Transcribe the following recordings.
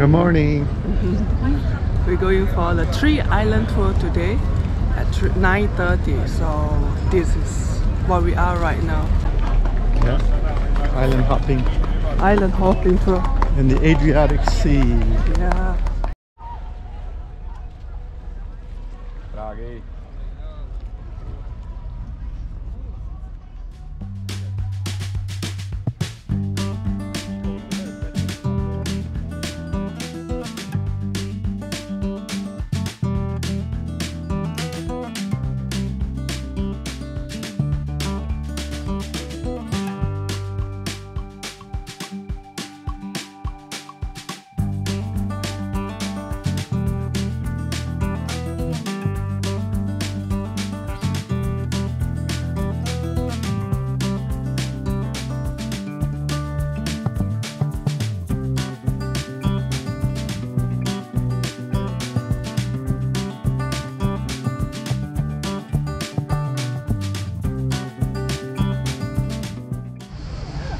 Good morning. We're going for the tree island tour today at 9:30. So this is where we are right now. Yeah, island hopping. Island hopping tour. In the Adriatic Sea. Yeah.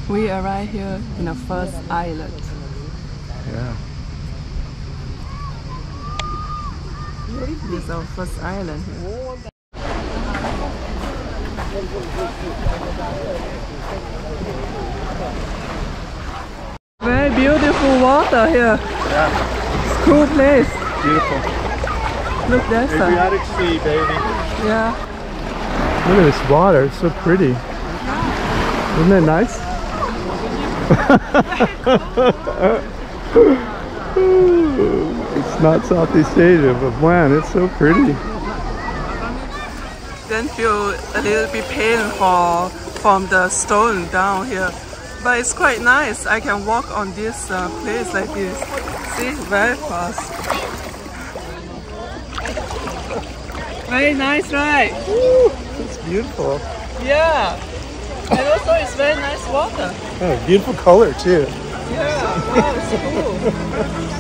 We arrived here in the first island. Yeah. This is our first island here. Very beautiful water here. Yeah. It's a cool place. Beautiful. Look, there's Adriatic Sea, baby. Yeah. Look at this water. It's so pretty. Isn't that nice? It's not Southeast Asia, but man, it's so pretty. Then feel a little bit pain from the stone down here, but it's quite nice. I can walk on this place like this. See, very fast. Very nice, right? Woo, it's beautiful. Yeah. And also it's very nice water. Oh, beautiful color too. Yeah, wow, it's cool.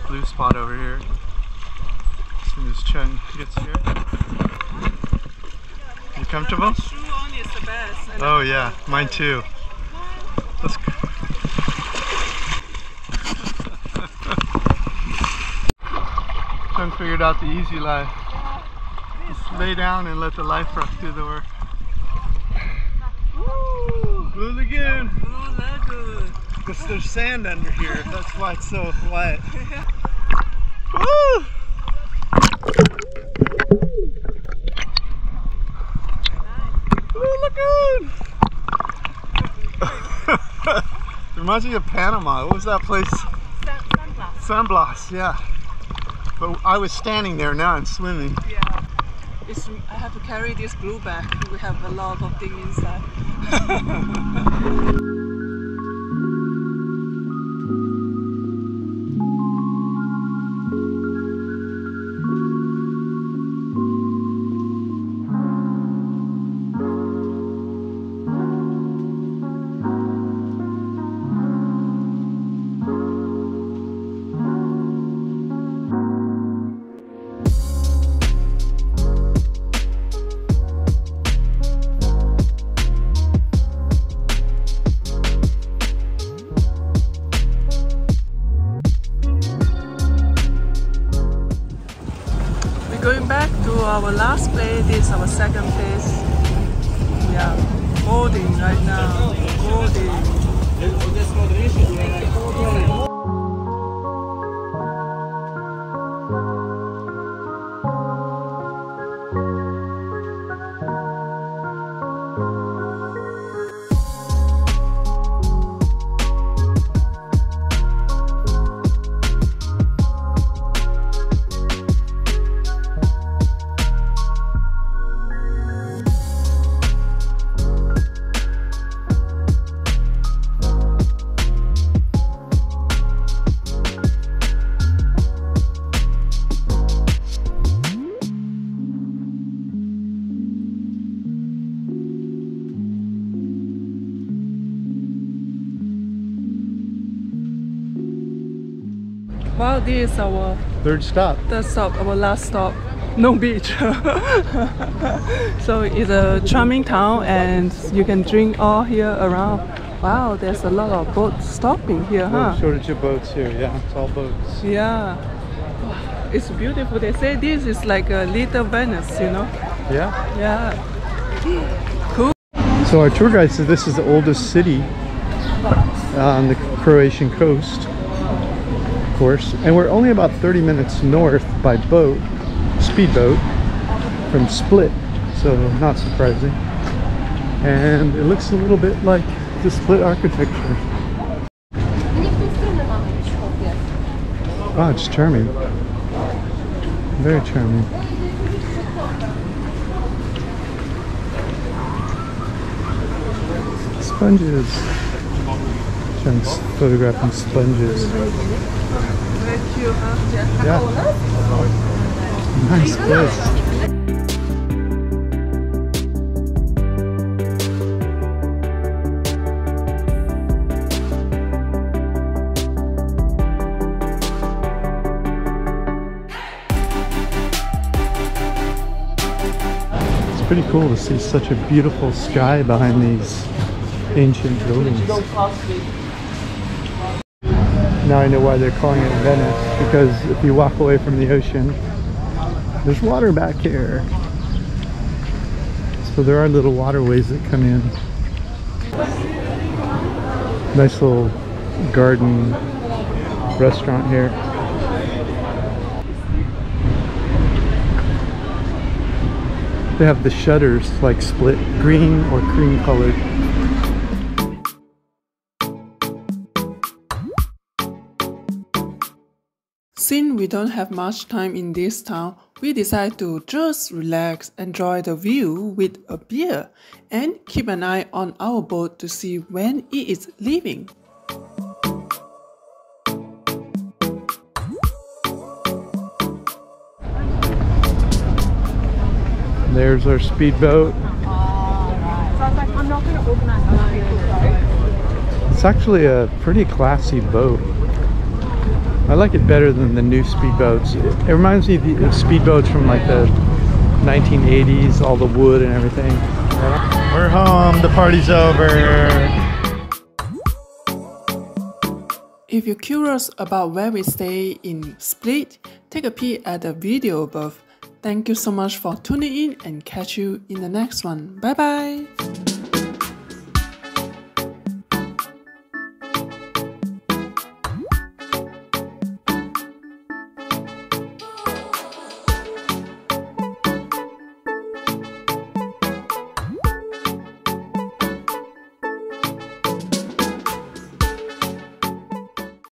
Blue spot over here as soon as Chen gets here. You comfortable? Shoe on is the best. Oh yeah, mine too. Let's go. Chen figured out the easy life. Just lay down and let the life raft do the work. Woo! Blue Lagoon! Blue Lagoon! Because there's sand under here, that's why it's so wet. Woo! Blue Lagoon! It reminds me of Panama. What was that place? San Blas, yeah. But I was standing there, now I'm swimming. Yeah. I have to carry this blue bag. We have a lot of things inside. our last place. This is our second place. Yeah, boarding right now. Boarding. Wow, this is our Third stop. our last stop. No beach. So it's a charming town and you can drink all here around. Wow, there's a lot of boats stopping here, huh? No shortage of boats here, yeah, it's all boats. Yeah. It's beautiful. They say this is like a little Venice, you know? Yeah? Yeah. Cool. So our tour guide said this is the oldest city on the Croatian coast, of course, and we're only about 30 minutes north by boat, speedboat, from Split, so not surprising. And it looks a little bit like the Split architecture. Wow, it's charming. Very charming. Sponges. I'm photographing sponges. Very cute, huh? Yeah. Nice place. It's pretty cool to see such a beautiful sky behind these ancient buildings. Now I know why they're calling it Venice, because if you walk away from the ocean, there's water back here. So there are little waterways that come in. Nice little garden restaurant here. They have the shutters like split green or cream colored. Since we don't have much time in this town, we decide to just relax, enjoy the view with a beer, and keep an eye on our boat to see when it is leaving. There's our speedboat. It's actually a pretty classy boat. I like it better than the new speedboats. It reminds me of the speedboats from like the 1980s, all the wood and everything. We're home, the party's over. If you're curious about where we stay in Split, take a peek at the video above. Thank you so much for tuning in and catch you in the next one. Bye bye!